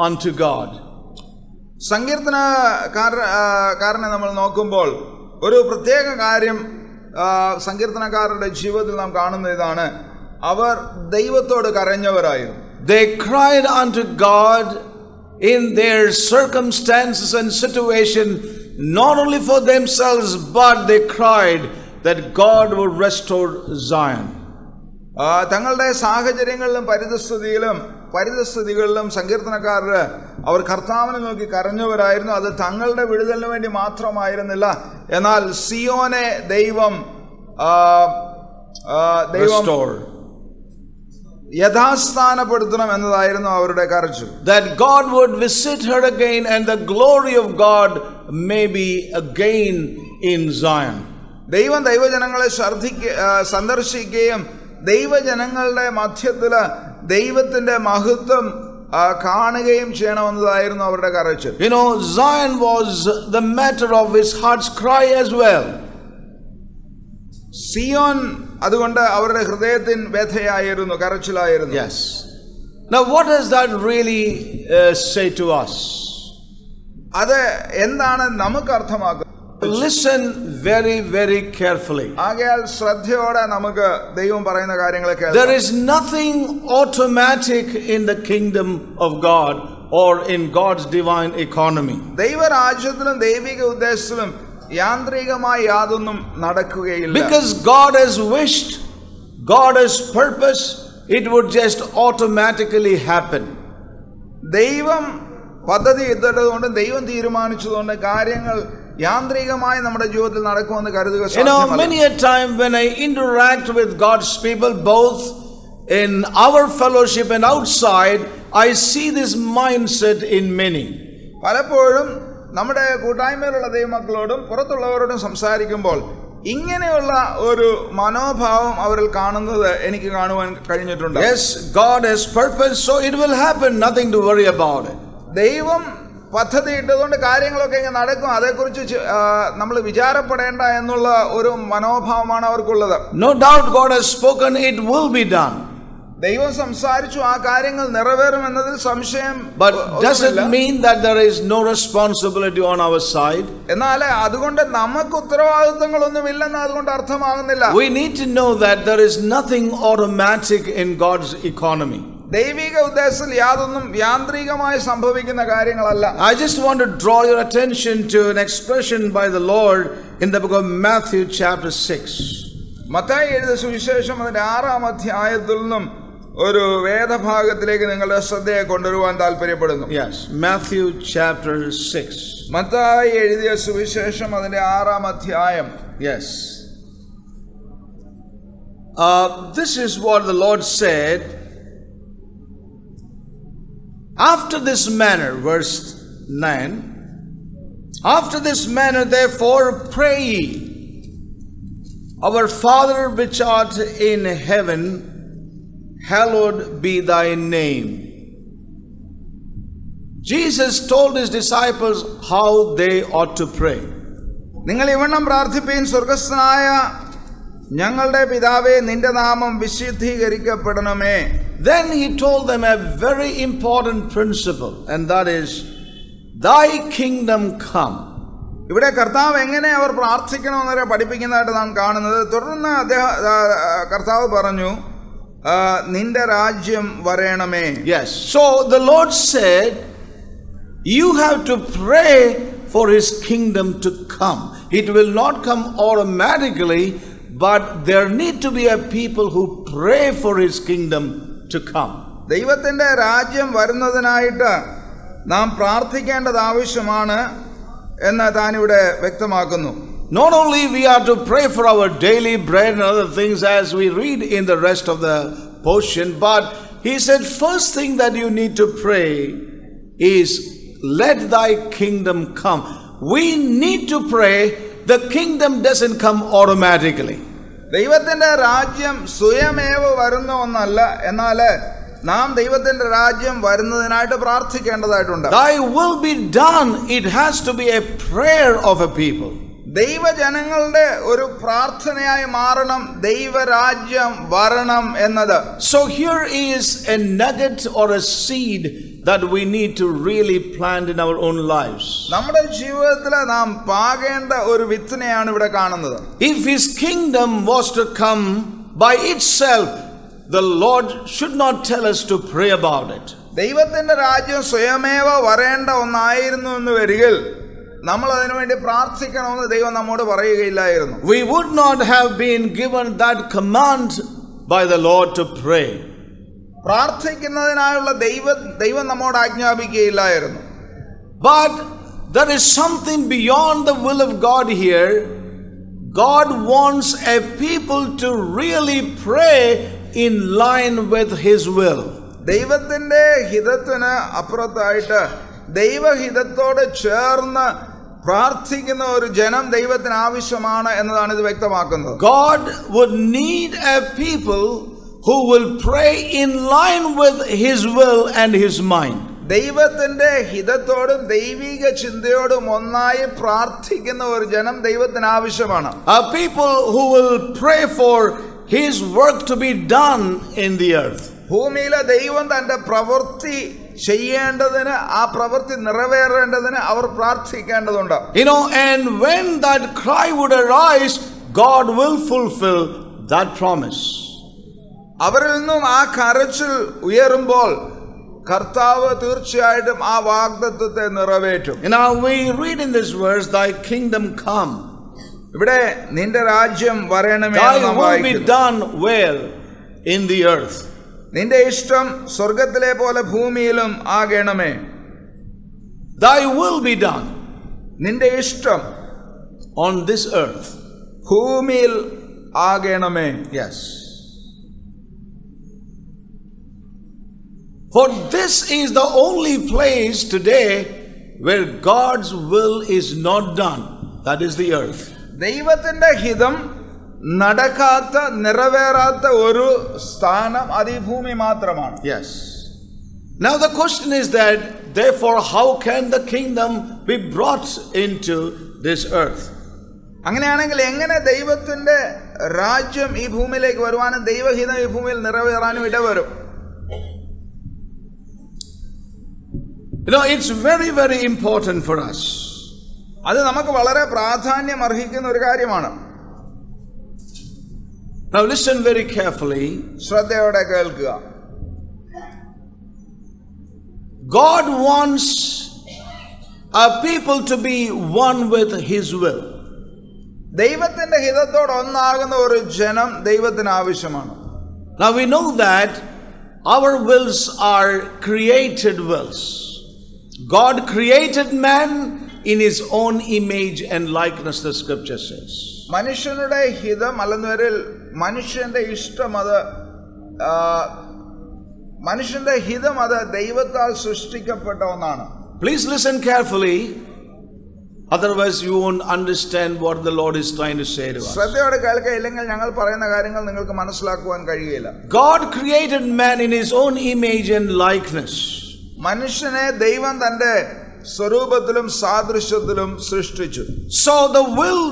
unto God. സങ്കീർത്തനക്കാരനെ നമ്മൾ നോക്കുമ്പോൾ ഒരു പ്രത്യേക കാര്യം സങ്കീർത്തനക്കാരുടെ ജീവിതത്തിൽ നാം കാണുന്ന ഇതാണ്, അവർ ദൈവത്തോട് കരഞ്ഞവരായിരുന്നു. They cried unto God in their circumstances and situation, not only for themselves, but they cried that God would restore Zion. തങ്ങളുടെ സാഹചര്യങ്ങളിലും പരിതസ്ഥിതികളിലും സങ്കീർത്തനക്കാർ അവർ കർത്താവിനെ നോക്കി കരഞ്ഞവരായിരുന്നു. അത് തങ്ങളുടെ വിടുതലിന് വേണ്ടി മാത്രമായിരുന്നില്ല, എന്നാൽ സിയോനെ ദൈവം യഥാസ്ഥാനപ്പെടുത്തണം എന്നതായിരുന്നു അവരുടെ കരച്ചിൽ. That God would visit her again and the glory of God may be again in Zion. ദൈവം ദൈവജനങ്ങളെ സന്ദർശിക്കുകയും ദൈവജനങ്ങളുടെ മധ്യത്തില് ദൈവത്തിന്റെ മഹത്വം കാണുകയും ചെയ്യണമെന്നതായിരുന്നു അവരുടെ കരച്ചിൽ. You know, Zion was the matter of his heart's cry as well. Zion അതുകൊണ്ട് അവരുടെ ഹൃദയത്തിൻ വ്യഥയായിരുന്നു, കരച്ചിലായിരുന്നു. Yes. Now what does that really say to us? അത് എന്താണ് നമുക്ക് അർത്ഥമാക്കുന്നത്? Listen very, very carefully. ആകയാൽ ശ്രദ്ധയോടെ നമുക്ക് ദൈവം പറയുന്ന കാര്യങ്ങളെ കേൾക്കാം. There is nothing automatic in the kingdom of God or in God's divine economy. ദൈവരാജ്യത്തിലും ദൈവിക ഉദ്ദേശത്തിലും യാന്ത്രികമായി യാതൊന്നും നടക്കുകയില്ല. Because God has wished, God has purpose, it would just automatically happen. ദൈവം പദ്ധതി ഇട്ടതുകൊണ്ട് ദൈവം തീരുമാനിച്ചതുകൊണ്ട് കാര്യങ്ങൾ യാന്ത്രികമായി നമ്മുടെ ജീവിതത്തിൽ നടക്കുമെന്ന് കരുതുക സാധ്യമല്ല. Many a time when I interact with God's people, both in our fellowship and outside, I see this mindset in many. പലപ്പോഴും നമ്മുടെ കൂട്ടായ്മയിലുള്ള ദൈവമക്കളോടും പുറത്തുള്ളവരോടും സംസാരിക്കുമ്പോൾ ഇങ്ങനെയുള്ള ഒരു മനോഭാവം അവരിൽ കാണുന്നത് എനിക്ക് കാണുവാൻ കഴിഞ്ഞിട്ടുണ്ട്. Yes, God has purpose, so it will happen, nothing to worry about it. ദൈവം പദ്ധതി ഇട്ടതുകൊണ്ട് കാര്യങ്ങളൊക്കെ ഇങ്ങനെ നടക്കും, അതേക്കുറിച്ച് നമ്മൾ വിചാരപ്പെടേണ്ട എന്നുള്ള ഒരു മനോഭാവമാണ് അവർക്കുള്ളത്. No doubt God has spoken, it will be done. ദൈവം സംസാരിച്ചു, ആ കാര്യങ്ങൾ നിറവേറും എന്നതിൽ സംശയം. But does it mean that there is no responsibility on our side? എന്നാൽ അതുകൊണ്ട് നമുക്ക് ഉത്തരവാദിത്തങ്ങളൊന്നുമില്ലെന്ന് അതുകൊണ്ട് അർത്ഥമാകുന്നില്ല. We need to know that there is nothing automatic in God's economy. ദൈവിക ഉദ്ദേശത്തിൽ യാതൊന്നും യാന്ത്രികമായി സംഭവിക്കുന്ന കാര്യങ്ങളല്ല. I just want to draw your attention to an expression by the Lord in the book of Matthew chapter 6. Mathai എഴുതിയ സുവിശേഷം അതിന്റെ 6-ാം അധ്യായത്തിൽ നിന്നും ഒരു വേദഭാഗത്തിലേക്ക് നിങ്ങളുടെ ശ്രദ്ധയെ കൊണ്ടുവരുവാൻ താല്പര്യപ്പെടുന്നു. Yes, Matthew chapter 6. മത്തായി എഴുതിയ സുവിശേഷം അതിന്റെ 6-ാം അധ്യായം. Yes. This is what the Lord said. After this manner, verse 9, after this manner therefore pray ye, our Father which art in heaven, hallowed be thy name. Jesus told his disciples how they ought to pray. നിങ്ങൾ ഇവണ്ണം പ്രാർത്ഥിപ്പീൻ, സ്വർഗ്ഗസ്ഥനായ ഞങ്ങളുടെ പിതാവേ, നിന്റെ നാമം വിശുദ്ധീകരിക്കപ്പെടണമേ. Then he told them a very important principle, and that is, thy kingdom come. ഇവിടെ കർത്താവ് എങ്ങനെ അവർ പ്രാർത്ഥിക്കണമെന്നവരെ പഠിപ്പിക്കുന്നതായിട്ട് നാം കാണുന്നത്. തുടർന്ന് കർത്താവ് പറഞ്ഞു, നിന്റെ രാജ്യം വരേണമേ. Yes. So the Lord said, you have to pray for his kingdom to come. It will not come automatically, but there need to be a people who pray for his kingdom to come. ദൈവത്തിന്റെ രാജ്യം വരുന്നതിനായിട്ട് നാം പ്രാർത്ഥിക്കേണ്ടത് ആവശ്യമാണ് എന്ന് താൻ ഇവിടെ വ്യക്തമാക്കുന്നു. Not only we are to pray for our daily bread and other things as we read in the rest of the portion, but he said first thing that you need to pray is let thy kingdom come. We need to pray. The kingdom doesn't come automatically. ദൈവത്തിന്റെ രാജ്യം സ്വയമേവ വരുന്ന ഒന്നല്ല, എന്നാൽ നാം ദൈവത്തിന്റെ രാജ്യം വരുന്നതിനായിട്ട് പ്രാർത്ഥിക്കേണ്ടതായിട്ടുണ്ട്. Thy will be done. It has to be a prayer of a people. ദൈവജനങ്ങളുടെ ഒരു പ്രാർത്ഥനയായി മാറണം ദൈവരാജ്യം വരണം എന്നത്. So here is a nugget or a seed that we need to really plant in our own lives. നമ്മുടെ ജീവിതത്തിൽ നാം പാകേണ്ട ഒരു വിത്തിനെയാണ് ഇവിടെ കാണുന്നത്. If his kingdom was to come by itself, the Lord should not tell us to pray about it. ദൈവത്തിന്റെ രാജ്യം സ്വയമേവ വരേണ്ട ഒന്നായിരുന്നു എന്ന് വരികിൽ നമ്മൾ അതിനുവേണ്ടി പ്രാർത്ഥിക്കണമെന്ന് ദൈവം നമ്മോട് പറയുകയില്ലായിരുന്നു. We would not have been given that command by the Lord to pray. പ്രാർത്ഥിക്കുന്നതിനായുള്ള ദൈവം നമ്മോട് ആജ്ഞാപിക്കുകയില്ലായിരുന്നു. But there is something beyond the will of God here. God wants a people to really pray in line with his will. ദൈവത്തിന്റെ ഹിതത്തിന് അപ്പുറത്തായിട്ട് ദൈവഹിതത്തോട് ചേർന്ന് പ്രാർത്ഥിക്കുന്ന ഒരു ജനം ദൈവത്തിന് ആവശ്യമാണ് എന്നതാണ് ഇത് വ്യക്തമാക്കുന്നത്. God would need a people who will pray in line with his will and his mind. ദൈവത്തിന്റെ ഹിതത്തോടും ദൈവിക ചിന്തയോടും ഒന്നായി പ്രാർത്ഥിക്കുന്ന ഒരു ജനം ദൈവത്തിന് ആവശ്യമാണ്. A people who will pray for his work to be done in the earth. ഭൂമിയിലെ ദൈവം തന്റെ പ്രവൃത്തി ചെയ്യേണ്ടതിന്, ആ പ്രവൃത്തി നിറവേറേണ്ടതിന് അവർ പ്രാർത്ഥിക്കേണ്ടതുണ്ട്. And when that cry would arise, God will fulfill that promise. അവരിൽ നിന്നും ആ കരച്ചിൽ ഉയരുമ്പോൾ കർത്താവ് തീർച്ചയായിട്ടും ആ വാഗ്ദത്തത്തെ നിറവേറ്റും. Now we read in this verse, thy kingdom come. ഇവിടെ നിന്റെ രാജ്യം വരണമേ. Thy will be done where? In the earth. നിന്റെ ഇഷ്ടം സ്വർഗത്തിലെ പോലെ ഭൂമിയിലും ആകണമേ. Thy will be done. നിന്റെ ഇഷ്ടം on this earth. ഭൂമിയിൽ ആകണമേ. Yes. For this is the only place today where God's will is not done. That is the earth. ദൈവത്തിന്റെ ഹിതം നടക്കാത്ത, നിറവേറാത്ത ഒരു സ്ഥാനം അത് ഈ ഭൂമി മാത്രമാണ്. Yes. Now the question is that, therefore, how can the kingdom be brought into this earth? അങ്ങനെയാണെങ്കിൽ എങ്ങനെ ദൈവത്തിന്റെ രാജ്യം ഈ ഭൂമിയിലേക്ക് വരുവാനും ദൈവഹിതം ഈ ഭൂമിയിൽ നിറവേറാനും ഇടവരും? It's very, very important for us. അത് നമുക്ക് വളരെ പ്രാധാന്യം അർഹിക്കുന്ന ഒരു കാര്യമാണ്. Now listen very carefully. ശ്രദ്ധയോടെ കേൾക്കുക. God wants a people to be one with his will. ദൈവത്തിന്റെ ഹിതത്തോട് ഒന്നാകുന്ന ഒരു ജനം ദൈവത്തിന് ആവശ്യമാണ്. Now we know that our wills are created wills. God created man in his own image and likeness, the scripture says. മനുഷ്യനുടെ ഹിതം അല്ലെന്നുവരിൽ മനുഷ്യന്റെ ഇഷ്ടം മനുഷ്യന്റെ ഹിതം അത് ദൈവത്താൽ സൃഷ്ടിക്കപ്പെട്ട ഒന്നാണ്. Please listen carefully, otherwise you won't understand what the Lord is trying to say to us. ശ്രദ്ധയോടെ കേൾക്കുക, ഇല്ലെങ്കിൽ ഞങ്ങൾ പറയുന്ന കാര്യങ്ങൾ നിങ്ങൾക്ക് മനസ്സിലാക്കുവാൻ കഴിയില്ല. God created man in his own image and likeness. മനുഷ്യനെ ദൈവം തന്റെ സ്വരൂപത്തിലും സാദൃശ്യത്തിലും സൃഷ്ടിച്ചു. So the will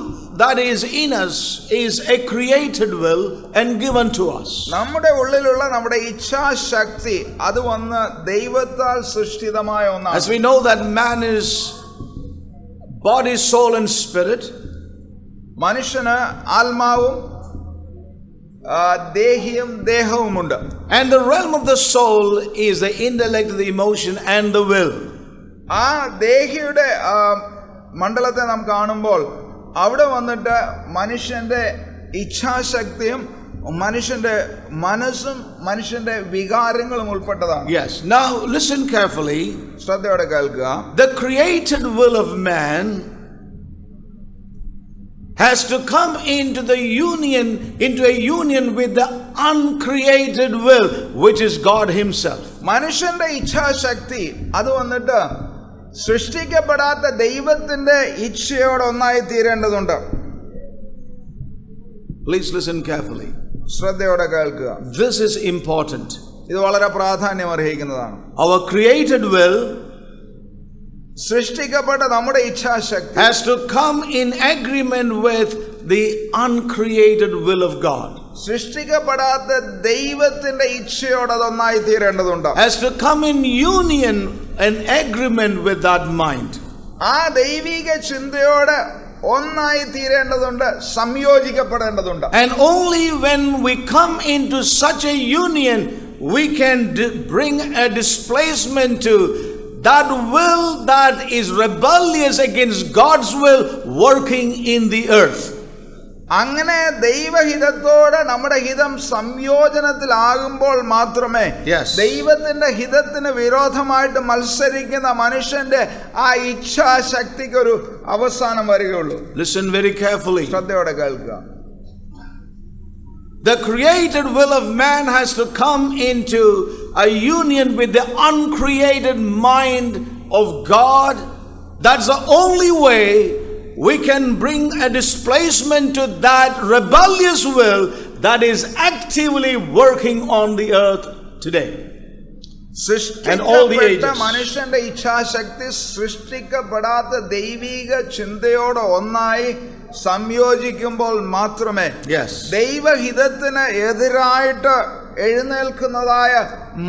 that is in us is a created will and given to us. നമ്മുടെ ഉള്ളിലുള്ള നമ്മുടെ ഇച്ഛാശക്തി അത് വന്ന് ദൈവത്താൽ സൃഷ്ടിതമായ ഒന്നാണ്. As we know that man is body, soul and spirit. മനുഷ്യന് ആത്മാവും ദേഹിയും ദേഹവുമുണ്ട്. And the realm of the soul is the intellect, the emotion and the will. ആ ദേഹിയുടെ മണ്ഡലത്തെ നാം കാണുമ്പോൾ അവിടെ വന്നിട്ട് മനുഷ്യന്റെ ഇച്ഛാശക്തിയും മനുഷ്യന്റെ മനസ്സും മനുഷ്യന്റെ വികാരങ്ങളും ഉൾപ്പെട്ടതാണ്. Yes. Now listen carefully. ശ്രദ്ധയോടെ കേൾക്കുക. The created will of man has to come into a union with the uncreated will, which is God himself. മനുഷ്യന്റെ ഇച്ഛാശക്തി അത് വന്നിട്ട് സൃഷ്ടിക്കപ്പെടാത്ത ദൈവത്തിന്റെ ഇച്ഛയോട് ഒന്നായി തീരേണ്ടതുണ്ട്. Please listen carefully. ശ്രദ്ധയോടെ കേൾക്കുക. This is important. ഇത് വളരെ പ്രാധാന്യം അർഹിക്കുന്നതാണ്. Our created will സൃഷ്ടിക്കപ്പെട്ട നമ്മുടെ ഇച്ഛാശക്തി has to come in agreement with the uncreated will of God. സൃഷ്ടിക്കപ്പെടാത്ത ദൈവത്തിന്റെ ഇച്ഛയോട് അതൊന്നായി തീരേണ്ടതുണ്ട്. Has to come in union and agreement with that mind. ആ ദൈവിക ചിന്തയോട് ഒന്നായി തീരേണ്ടതുണ്ട്, സംയോജിക്കപ്പെടേണ്ടതുണ്ട്. And only when we come into such a union, we can bring a displacement to that will that is rebellious against God's will working in the earth. അങ്ങനെ ദൈവഹിതത്തോട് നമ്മുടെ ഹിതം സംയോജനത്തിലാകുമ്പോൾ മാത്രമേ ദൈവത്തിന്റെ ഹിതത്തിന് വിരോധമായിട്ട് മത്സരിക്കുന്ന മനുഷ്യന്റെ ആ ഇച്ഛാശക്തിക്ക് ഒരു അവസാനം വരികയുള്ളൂ. Listen very carefully. ശ്രദ്ധയോടെ കേൾക്കുക. The created will of man has to come into a union with the uncreated mind of God. That's the only way we can bring a displacement to that rebellious will that is actively working on the earth today. സൃഷ്ടിക്കപ്പെട്ട മനുഷ്യന്റെ ഇച്ഛാശക്തി സൃഷ്ടിക്കപ്പെടാത്ത ദൈവിക ചിന്തയോട് ഒന്നായി സംയോജിക്കുമ്പോൾ മാത്രമേ ദൈവഹിതത്തിന് എതിരായിട്ട് എഴുന്നേൽക്കുന്നതായ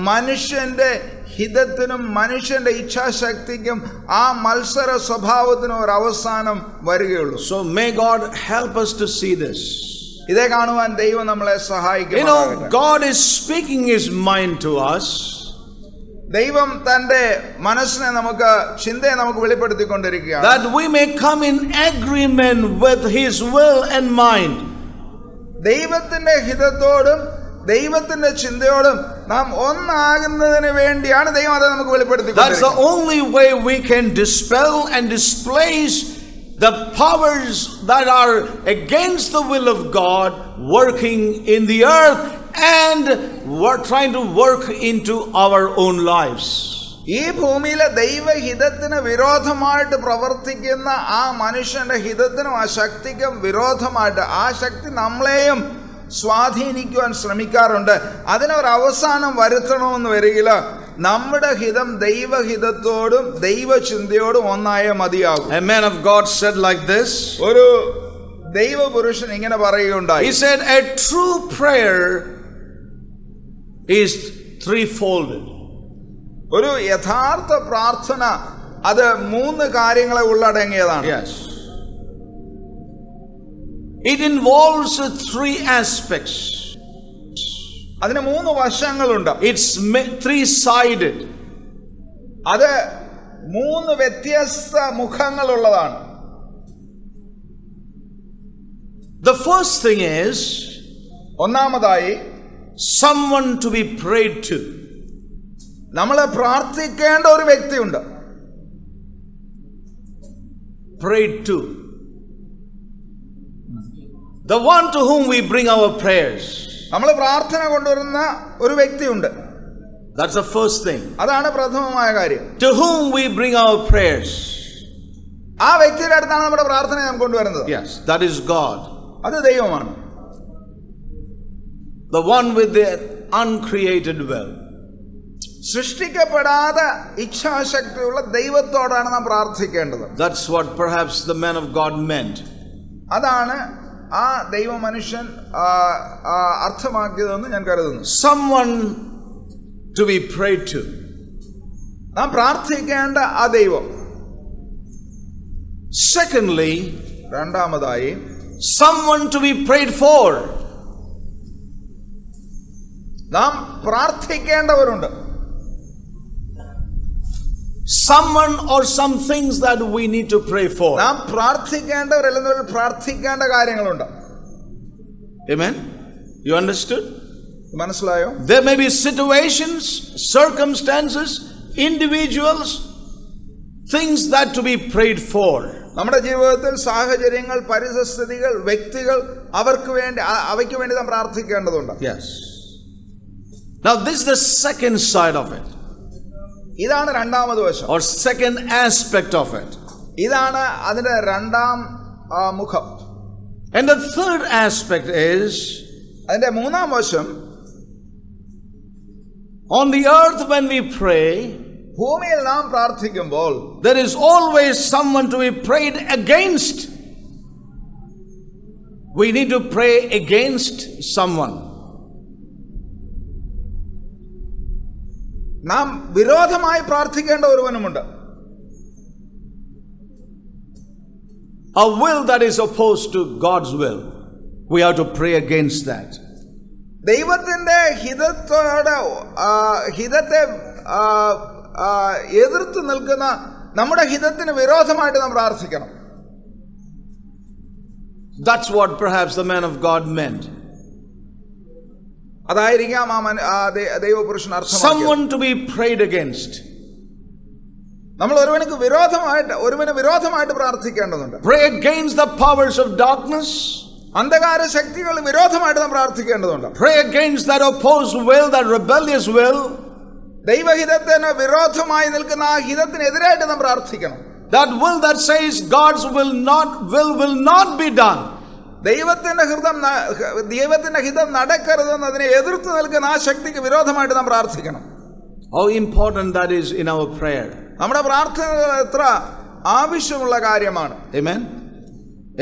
മനുഷ്യന്റെ ഹിതത്തിനും മനുഷ്യന്റെ ഇച്ഛാശക്തിക്കും ആ മത്സര സ്വഭാവത്തിനും ഒരു അവസാനം വരികയുള്ളൂ. So may God help us to see this. ഇതേ കാണുവാൻ ദൈവം നമ്മളെ സഹായിക്കും. You know, God is speaking His mind to us. ദൈവം തന്റെ മനസ്സിനെ നമുക്ക് ചിന്തയെ നമുക്ക് വെളിപ്പെടുത്തിക്കൊണ്ടിരിക്കുകയാണ്. That we may come in agreement with His will and mind. ദൈവത്തിന്റെ ഹിതത്തോടും ദൈവത്തിന്റെ ചിന്തയോടും നാം ഒന്നാകുന്നതിന് വേണ്ടിയാണ് ദൈവം അത് നമുക്ക് വെളിപ്പെടുത്തിക്കൊണ്ടിരിക്കുന്നത്. That's the only way we can dispel and displace the powers that are against the will of God working in the earth and we're trying to work into our own lives. ഈ ഭൂമിയിലെ ദൈവഹിതത്തിന് വിരോധമായിട്ട് പ്രവർത്തിക്കുന്ന ആ മനുഷ്യന്റെ ഹിതത്തിനും ആ ശക്തിക്കും വിരോധമായിട്ട് ആ ശക്തി നമ്മളെയും സ്വാധീനിക്കുവാൻ ശ്രമിക്കാറുണ്ട്. അതിനൊരു അവസാനം വരുത്തണമെന്ന് വരികില്ല. നമ്മുടെ ഹിതം ദൈവഹിതത്തോടും ദൈവചിന്തയോടും ഒന്നായ മതിയാകും. A man of God said like this. ഒരു ദൈവപുരുഷൻ ഇങ്ങനെ പറയുകയുണ്ടായി. He said a true prayer is threefolded. ഒരു യഥാർത്ഥ പ്രാർത്ഥന അത് 3 കാര്യങ്ങളെ ഉള്ളടങ്ങിയതാണ്. Yes. It involves 3 aspects. അതിന് 3 വശങ്ങളുണ്ട്. It's 3-sided. അത് 3 വ്യത്യസ്ത മുഖങ്ങളുള്ളതാണ്. The first thing is ഒന്നാമതായി someone to be prayed to. നമ്മൾ പ്രാർത്ഥിക്കേണ്ട ഒരു വ്യക്തിയുണ്ട്. Prayed to. The one to whom we bring our prayers. നമ്മൾ പ്രാർത്ഥന കൊണ്ടുവരുന്ന ഒരു വ്യക്തിയുണ്ട്. That's the first thing. അതാണ് പ്രഥമമായ കാര്യം. To whom we bring our prayers. ആ വ്യക്തിയുടെ അടുത്താണ് നമ്മുടെ പ്രാർത്ഥന നാം കൊണ്ടുവരുന്നത്. Yes, that is God. അത് ദൈവമാണ്. The one with the uncreated will. സൃഷ്ടിക്കപ്പെടാതെ ഇച്ഛാശക്തിയുള്ള ദൈവത്തോടാണ് നാം പ്രാർത്ഥിക്കേണ്ടത്. That's what perhaps the man of God meant. അതാണ് ആ ദൈവ മനുഷ്യൻ അർത്ഥമാക്കിയതെന്ന് ഞാൻ കരുതുന്നു. Someone to be prayed to. നാം പ്രാർത്ഥിക്കേണ്ട ആ ദൈവം. Secondly, രണ്ടാമതായി someone to be prayed for. നാം പ്രാർത്ഥിക്കേണ്ടവരുണ്ട്. Someone or some things that we need to pray for. നാം പ്രാർത്ഥിക്കേണ്ടവരല്ലെന്നവർ പ്രാർത്ഥിക്കേണ്ട കാര്യങ്ങളുണ്ട്. Amen. You understood? മനസ്സിലായോ? There may be situations, circumstances, individuals, things that to be prayed for. നമ്മുടെ ജീവിതത്തിൽ സാഹചര്യങ്ങൾ, പരിസ്ഥിതികൾ, വ്യക്തികൾ അവയ്ക്ക് വേണ്ടി നാം പ്രാർത്ഥിക്കേണ്ടതുണ്ട്. Yes. Now this is the second side of it. ഇതാണ് രണ്ടാമത് വശം. Or second aspect of it. ഇതാണ് അതിന്റെ രണ്ടാം മുഖം. And the third aspect is അതിന്റെ മൂന്നാം വശം, on the earth when we pray, ഭൂമിയിൽ നാം പ്രാർത്ഥിക്കുമ്പോൾ there is always someone to be prayed against. We need to pray against someone. നാം വിരോധമായി പ്രാർത്ഥിക്കേണ്ട ഒരുവനുമുണ്ട്. A will that is opposed to God's will. We have to pray against that. ദൈവത്തിന്റെ ഹിതത്തെ എതിർത്ത് നിൽക്കുന്ന നമ്മുടെ ഹിതത്തിന് വിരോധമായിട്ട് നാം പ്രാർത്ഥിക്കണം. That's what perhaps the man of God meant. അതായിരിക്കാം ദൈവപുരുഷൻ അർത്ഥം. Someone to be prayed against. നമ്മൾ ഒരുവന് വിരോധമായിട്ട് പ്രാർത്ഥിക്കേണ്ടതുണ്ട്. Pray against the powers of darkness. അന്ധകാര ശക്തികൾ വിരോധമായിട്ട് നാം പ്രാർത്ഥിക്കേണ്ടതുണ്ട്. Pray against that opposed will, that rebellious will. ദൈവഹിതത്തിന് വിരോധമായി നിൽക്കുന്ന ആ ഹിതത്തിനെതിരായിട്ട് നാം പ്രാർത്ഥിക്കണം. That will that says God's will not be done. ദൈവത്തിന്റെ ഹിതം നടക്കരുതെന്ന് അതിനെ എതിർത്ത് നിൽക്കുന്ന ആ ശക്തിക്ക് വിരോധമായിട്ട് നാം പ്രാർത്ഥിക്കണം. How important that is in our prayer. നമ്മുടെ പ്രാർത്ഥനകൾ എത്ര ആവശ്യമുള്ള കാര്യമാണ്. Amen.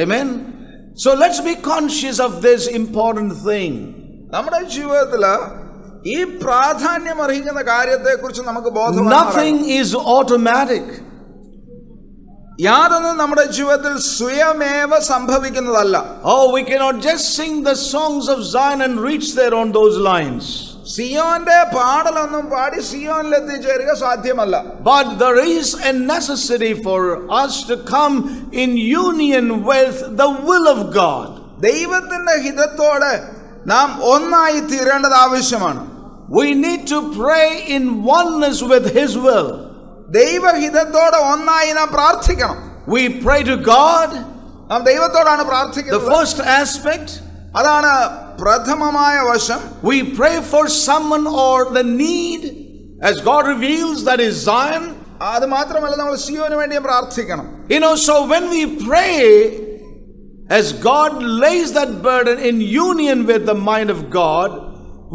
Amen. So let's be conscious of this important thing. നമ്മുടെ ജീവിതത്തിൽ ഈ പ്രാധാന്യം അർഹിക്കുന്ന കാര്യത്തെക്കുറിച്ച് നമുക്ക് ബോധവാനാകണം. Nothing is automatic. യാതൊന്നും നമ്മുടെ ജീവിതത്തിൽ സ്വയമേവ സംഭവിക്കുന്നതല്ല. Oh, we cannot just sing the songs of Zion and reach there on those lines. സിയോന്റെ പാടലൊന്നും പാടി സിയോനിൽ എത്തിച്ചേരുക സാധ്യമല്ല. But there is a necessity for us to come in union with the will of God. ദൈവത്തിന്റെ ഹിതത്തോടെ നാം ഒന്നായി തീരേണ്ടത് ആവശ്യമാണ്. We need to pray in oneness with His will. ദൈവഹിതത്തോടെ ഒന്നായി നാം പ്രാർത്ഥിക്കണം. We pray to God. നാം ദൈവത്തോടാണ് The പ്രാർത്ഥിക്കുന്നത്. first aspect. അതാണ് പ്രഥമമായ വശം. We pray for someone or the need as God reveals, that is Zion. അത് മാത്രമല്ല നമ്മൾ സിയോന് വേണ്ടി പ്രാർത്ഥിക്കണം. So when we pray as God lays that burden in union with the mind of God,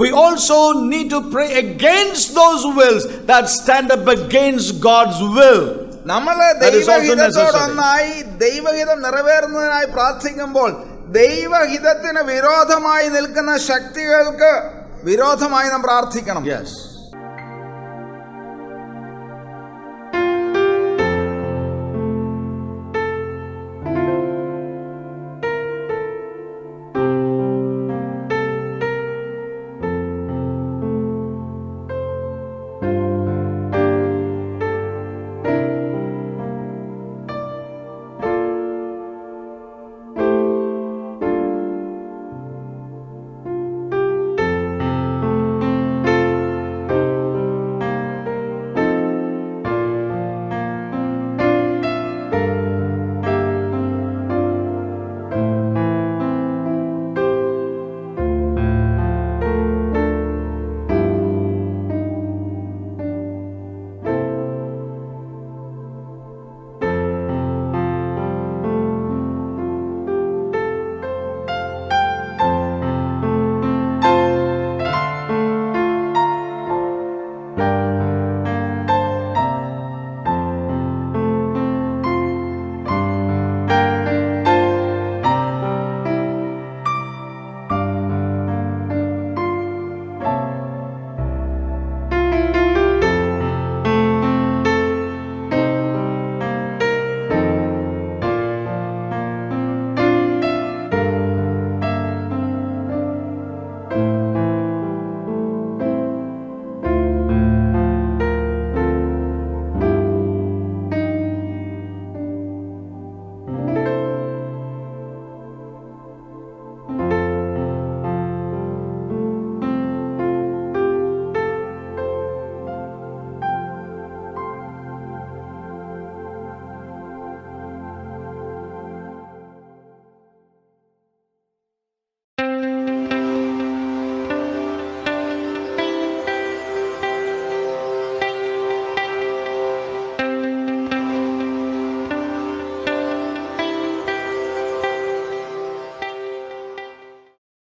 we also need to pray against those wills that stand up against God's will. നമ്മൾ ദൈവഹിതത്തോടൊന്നായി ദൈവഹിതം നിറവേറുന്നതിനായി പ്രാർത്ഥിക്കുമ്പോൾ ദൈവഹിതത്തിന് വിരോധമായി നിൽക്കുന്ന ശക്തികൾക്ക് വിരോധമായി നാം പ്രാർത്ഥിക്കണം. Yes.